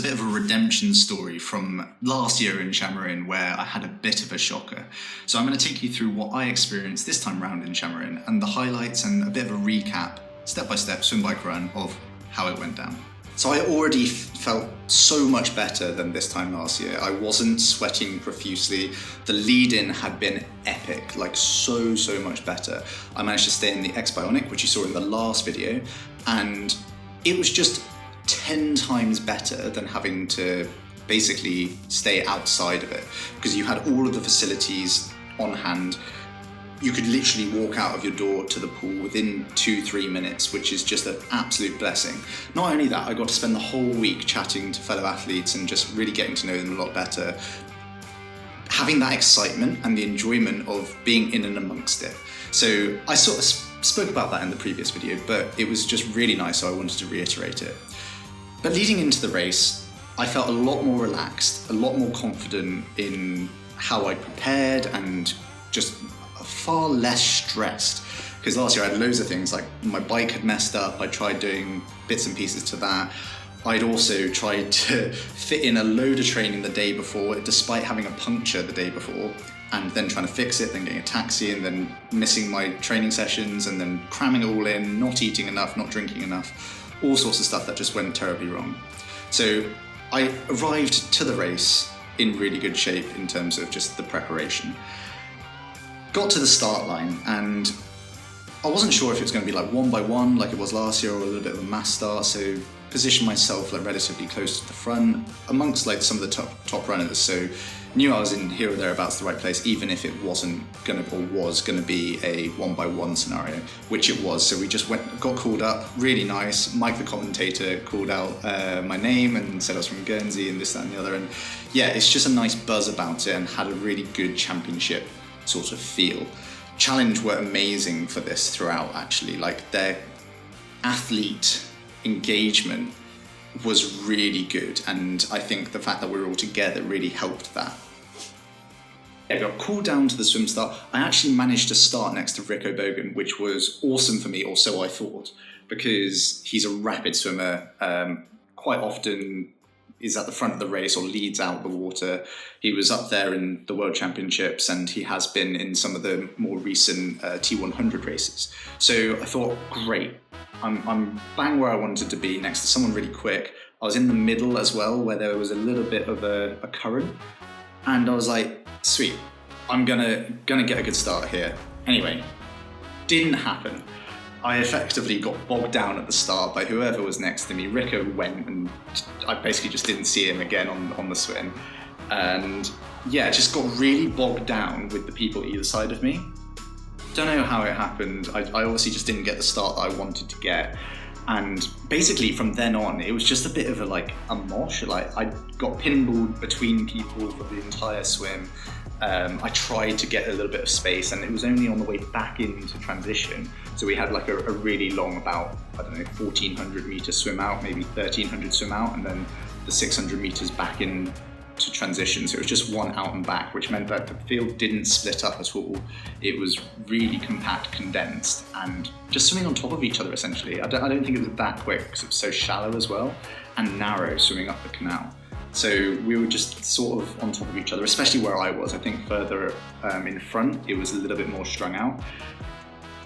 a bit of a redemption story from last year in Samorin where I had a bit of a shocker. So I'm going to take you through what I experienced this time round in Samorin and the highlights and a bit of a recap, step-by-step, swim, bike, run of how it went down. So I already felt so much better than this time last year. I wasn't sweating profusely. The lead-in had been epic, like so much better. I managed to stay in the X-Bionic, which you saw in the last video, and it was just 10 times better than having to basically stay outside of it, because you had all of the facilities on hand. You could literally walk out of your door to the pool within 2-3 minutes, which is just an absolute blessing. Not only that, I got to spend the whole week chatting to fellow athletes and just really getting to know them a lot better. Having that excitement and the enjoyment of being in and amongst it. So I sort of spoke about that in the previous video, but it was just really nice, so I wanted to reiterate it. But leading into the race, I felt a lot more relaxed, a lot more confident in how I prepared, and just far less stressed. Because last year I had loads of things, like my bike had messed up, I tried doing bits and pieces to that. I'd also tried to fit in a load of training the day before, despite having a puncture the day before, and then trying to fix it, then getting a taxi, and then missing my training sessions, and then cramming it all in, not eating enough, not drinking enough. All sorts of stuff that just went terribly wrong. So I arrived to the race in really good shape in terms of just the preparation. Got to the start line and I wasn't sure if it was going to be like 1 by 1 like it was last year, or a little bit of a mass start, so positioned myself like relatively close to the front amongst like some of the top runners, so knew I was in here or thereabouts the right place, even if it wasn't gonna, or was gonna be a 1 by 1 scenario, which it was. So we just got called up, really nice. Mike the commentator called out my name and said I was from Guernsey and this, that and the other, and yeah, it's just a nice buzz about it and had a really good championship sort of feel. Challenge were amazing for this throughout, actually. Like, their athlete engagement was really good, and I think the fact that we were all together really helped that. I got called down to the swim start. I actually managed to start next to Rico Bogan, which was awesome for me, or so I thought, because he's a rapid swimmer, quite often is at the front of the race or leads out the water. He was up there in the World Championships, and he has been in some of the more recent T100 races. So I thought, great, I'm bang where I wanted to be, next to someone really quick. I was in the middle as well, where there was a little bit of a current, and I was like, sweet, I'm gonna get a good start here. Anyway, didn't happen. I effectively got bogged down at the start by whoever was next to me. Rico went, and I basically just didn't see him again on the swim. And yeah, just got really bogged down with the people either side of me. Don't know how it happened. I obviously just didn't get the start that I wanted to get. And basically from then on, it was just a bit of a mosh. Like, I got pinballed between people for the entire swim. I tried to get a little bit of space, and it was only on the way back into transition. So we had like a really long, about, I don't know, 1,400 meter swim out, maybe 1,300 swim out, and then the 600 meters back in to transition. So it was just one out and back, which meant that the field didn't split up at all. It was really compact, condensed, and just swimming on top of each other essentially. I don't think it was that quick because it was so shallow as well, and narrow swimming up the canal. So we were just sort of on top of each other, especially where I was. I think further in front, it was a little bit more strung out,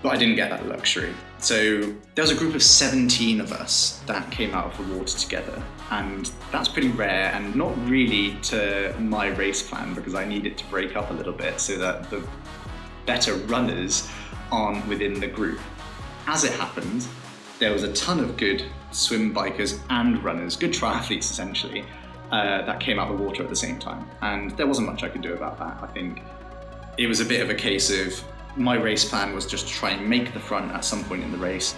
but I didn't get that luxury. So there was a group of 17 of us that came out of the water together, and that's pretty rare and not really to my race plan, because I needed to break up a little bit so that the better runners aren't within the group. As it happened, there was a ton of good swim bikers and runners, good triathletes essentially, that came out of the water at the same time. And there wasn't much I could do about that. I think it was a bit of a case of, my race plan was just to try and make the front at some point in the race.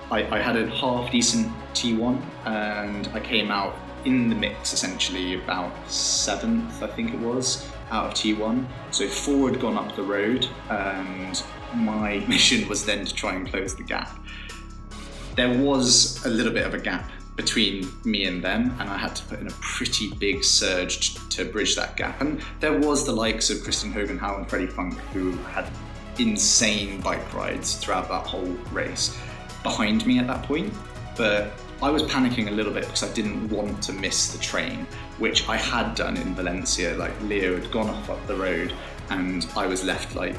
I had a half decent T1, and I came out in the mix essentially about 7th, I think it was, out of T1. So 4 had gone up the road, and my mission was then to try and close the gap. There was a little bit of a gap between me and them, and I had to put in a pretty big surge to bridge that gap. And there was the likes of Kristen Hogan-Howe and Freddie Funk, who had insane bike rides throughout that whole race behind me at that point. But I was panicking a little bit because I didn't want to miss the train, which I had done in Valencia. Like Leo had gone off up the road and I was left like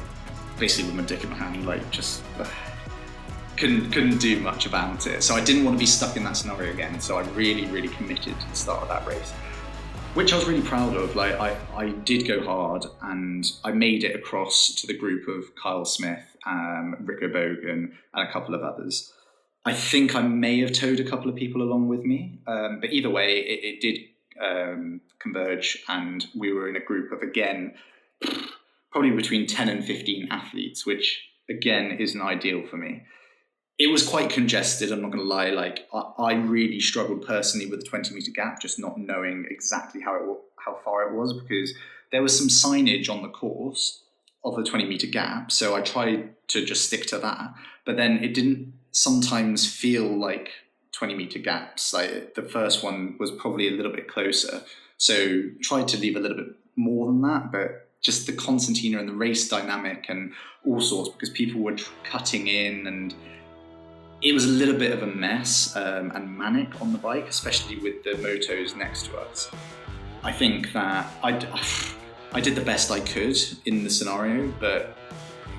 basically with my dick in my hand, like just couldn't do much about it. So I didn't want to be stuck in that scenario again. So I really committed to the start of that race, which I was really proud of. Like I did go hard and I made it across to the group of Kyle Smith, Rico Bogan and a couple of others. I think I may have towed a couple of people along with me, but either way, it did converge, and we were in a group of, again, probably between 10 and 15 athletes, which, again, isn't ideal for me. It was quite congested, I'm not going to lie. Like, I really struggled personally with the 20-meter gap, just not knowing exactly how far it was, because there was some signage on the course of the 20-meter gap, so I tried to just stick to that, but then it didn't sometimes feel like 20-meter gaps. Like the first one was probably a little bit closer, so tried to leave a little bit more than that, but just the concertina and the race dynamic and all sorts, because people were cutting in, and it was a little bit of a mess and manic on the bike, especially with the motos next to us. I think that I did the best I could in the scenario, but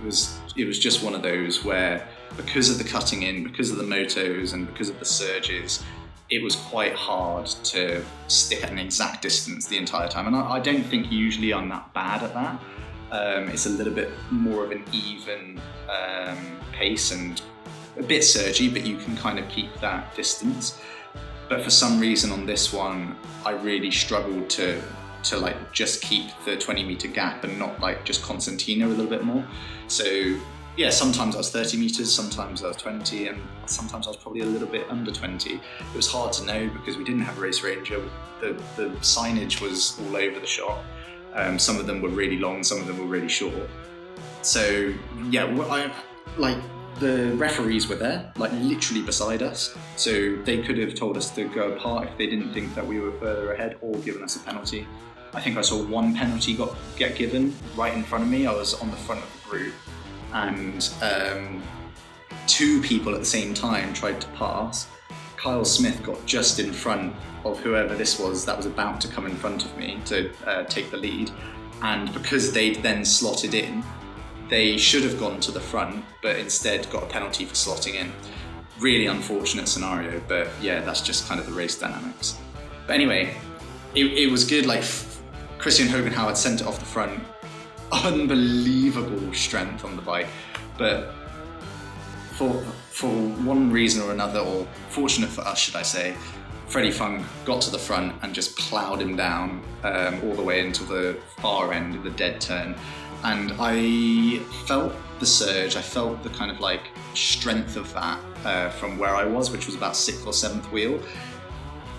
it was just one of those where, because of the cutting in, because of the motos and because of the surges, it was quite hard to stick at an exact distance the entire time. And I don't think usually I'm that bad at that. It's a little bit more of an even pace and a bit surgy, but you can kind of keep that distance. But for some reason on this one, I really struggled to like just keep the 20-meter gap and not like just concertina a little bit more. So yeah, sometimes I was 30 meters, sometimes I was 20, and sometimes I was probably a little bit under 20. It was hard to know because we didn't have a race ranger. The signage was all over the shop. Some of them were really long, some of them were really short. So yeah, the referees were there, like literally beside us. So they could have told us to go apart if they didn't think that we were further ahead, or given us a penalty. I think I saw one penalty get given right in front of me. I was on the front of the group, and two people at the same time tried to pass. Kyle Smith got just in front of whoever this was that was about to come in front of me to take the lead, and because they'd then slotted in, they should have gone to the front, but instead got a penalty for slotting in. Really unfortunate scenario, but yeah, that's just kind of the race dynamics. But anyway, it was good. Like Christian Hogenhauer sent it off the front. Unbelievable strength on the bike, but for one reason or another, or fortunate for us, should I say, Freddie Funk got to the front and just ploughed him down all the way into the far end of the dead turn. And I felt the surge, I felt the kind of like strength of that from where I was, which was about 6th or 7th wheel.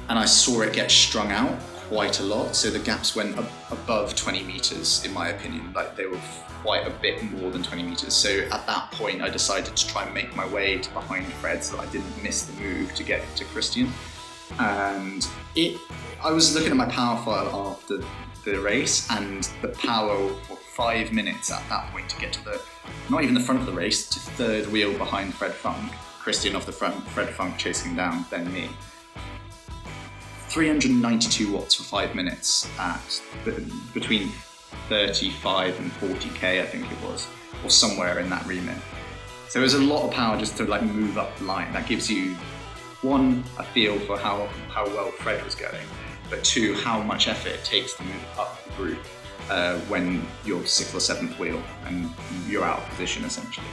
And I saw it get strung out quite a lot. So the gaps went above 20 meters, in my opinion. Like they were quite a bit more than 20 meters. So at that point, I decided to try and make my way to behind Fred so that I didn't miss the move to get to Christian. And I was looking at my power file after the race, and the power for 5 minutes at that point to get to not even the front of the race, to 3rd wheel behind Fred Funk. Christian off the front, Fred Funk chasing down, then me. 392 watts for 5 minutes at between 35 and 40k, I think it was, or somewhere in that remit. So there's a lot of power just to like move up the line. That gives you, one, a feel for how well Fred was going, but two, how much effort it takes to move up the group when you're 6th or 7th wheel and you're out of position essentially.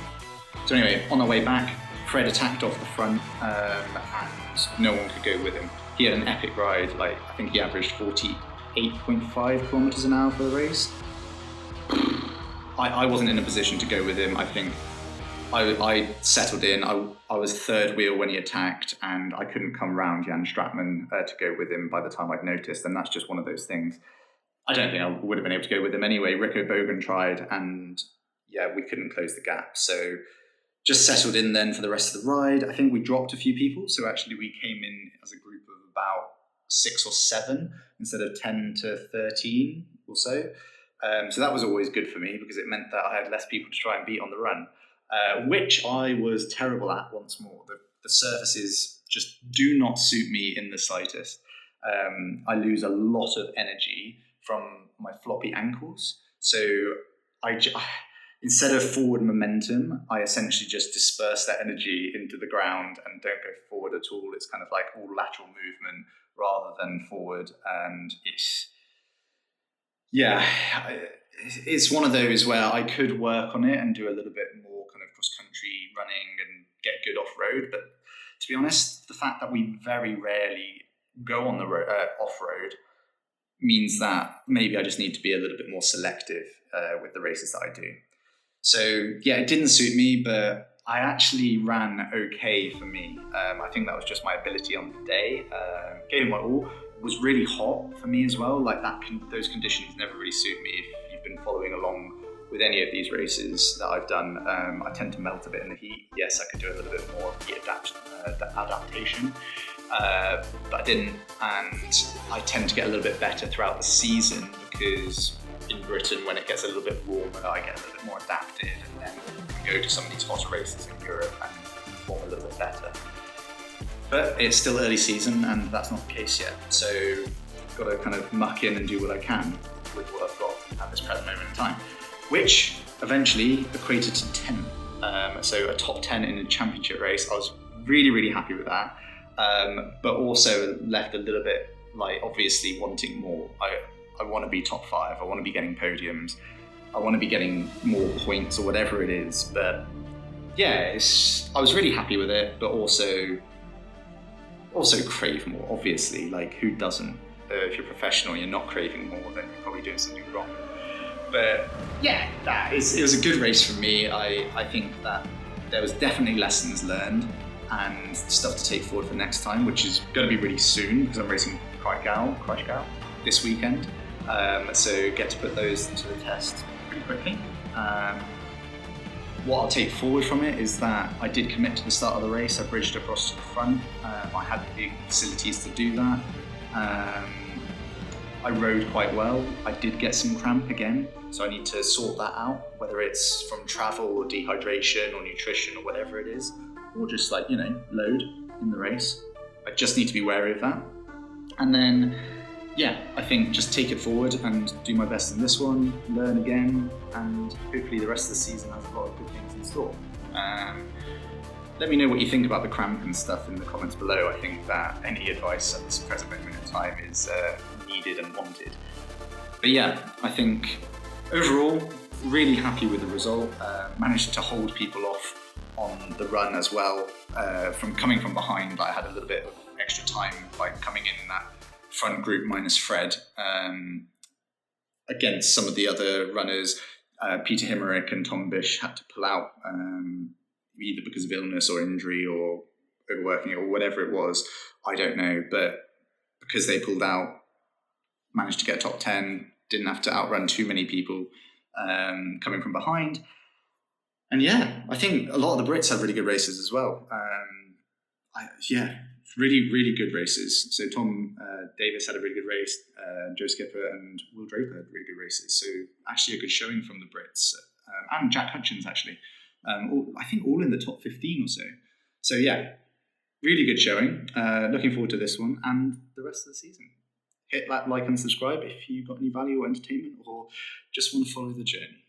So anyway, on our way back, Fred attacked off the front and no one could go with him. He had an epic ride, like I think he averaged 48.5 kilometers an hour for the race. I wasn't in a position to go with him. I think I settled in. I was 3rd wheel when he attacked, and I couldn't come round Jan Stratman to go with him by the time I'd noticed, and that's just one of those things. I don't think I would have been able to go with him anyway. Rico Bogan tried, and yeah, we couldn't close the gap. So just settled in then for the rest of the ride. I think we dropped a few people, so actually we came in as a group of about 6 or 7 instead of 10 to 13 or so. So that was always good for me because it meant that I had less people to try and beat on the run. Which I was terrible at once more. The surfaces just do not suit me in the slightest. I lose a lot of energy from my floppy ankles. So instead of forward momentum, I essentially just disperse that energy into the ground and don't go forward at all. It's kind of like all lateral movement rather than forward. And it's one of those where I could work on it and do a little bit more kind of cross-country running and get good off-road. But to be honest, the fact that we very rarely go on the off-road means that maybe I just need to be a little bit more selective with the races that I do. So yeah, it didn't suit me, but I actually ran okay for me. I think that was just my ability on the day. Gave it my all. It was really hot for me as well. Like those conditions never really suit me. If you've been following along with any of these races that I've done, I tend to melt a bit in the heat. Yes, I could do a little bit more heat adaptation, but I didn't. And I tend to get a little bit better throughout the season because in Britain, when it gets a little bit warmer, I get a little bit more adapted, and then go to some of these hotter races in Europe and perform a little bit better. But it's still early season, and that's not the case yet. So I've got to kind of muck in and do what I can with what I've got at this present moment in time, which eventually equated to 10. So a top 10 in a championship race. I was really, really happy with that, but also left a little bit like obviously wanting more. I want to be top 5. I want to be getting podiums. I want to be getting more points or whatever it is. But yeah, I was really happy with it, but also crave more, obviously. Like, who doesn't? If you're professional, you're not craving more, then you're probably doing something wrong. But yeah, it was a good race for me. I think that there was definitely lessons learned and stuff to take forward for next time, which is going to be really soon because I'm racing Kraichgau this weekend. So get to put those to the test pretty quickly. What I'll take forward from it is that I did commit to the start of the race. I bridged across to the front. I had the facilities to do that. I rode quite well. I did get some cramp again, so I need to sort that out, whether it's from travel or dehydration or nutrition or whatever it is, or just like, load in the race. I just need to be wary of that. And then, yeah, I think just take it forward and do my best in this one, learn again, and hopefully the rest of the season has a lot of good things in store. Let me know what you think about the cramp and stuff in the comments below. I think that any advice at this present moment in time is needed and wanted. But yeah, I think overall, really happy with the result. Managed to hold people off on the run as well. From coming from behind, I had a little bit of extra time by coming in that front group minus Fred against some of the other runners. Peter Himmerich and Tom Bish had to pull out either because of illness or injury or overworking or whatever it was. I don't know, but because they pulled out, managed to get top 10, didn't have to outrun too many people coming from behind. And yeah, I think a lot of the Brits had really good races as well. Really, really good races. So Tom Davis had a really good race, Joe Skipper and Will Draper had really good races. So actually a good showing from the Brits. And Jack Hutchins actually. I think all in the top 15 or so. So yeah, really good showing. Looking forward to this one and the rest of the season. Hit that like and subscribe if you got any value or entertainment or just want to follow the journey.